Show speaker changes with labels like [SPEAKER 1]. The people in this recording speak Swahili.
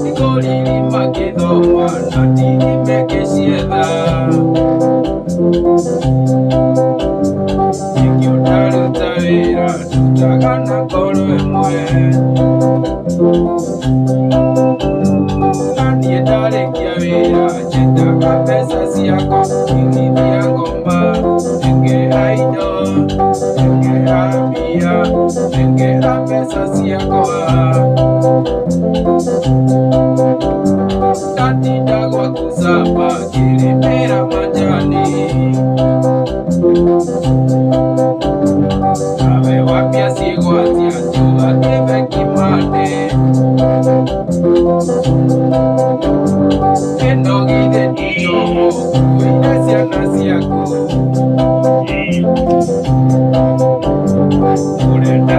[SPEAKER 1] Ikorima gĩthoma na ndirime ngĩcietha, ingĩona ruta wĩra ndutaga na ngoro ĩmwe, na niĩ ndarĩkia wĩra nyendaga mbeca ciakwa ngĩigithia ngoma, ngĩgĩra indo, ngĩgĩra mbia, ngĩgĩra mbeca ciakwa. Ndatinda gwaku Samba ngĩrĩmĩra majani, nawe wambia cigwatia njuga kĩbe Kimande. Ĩno githĩ ti njomo ũkuĩire ciana ciaku, ũrenda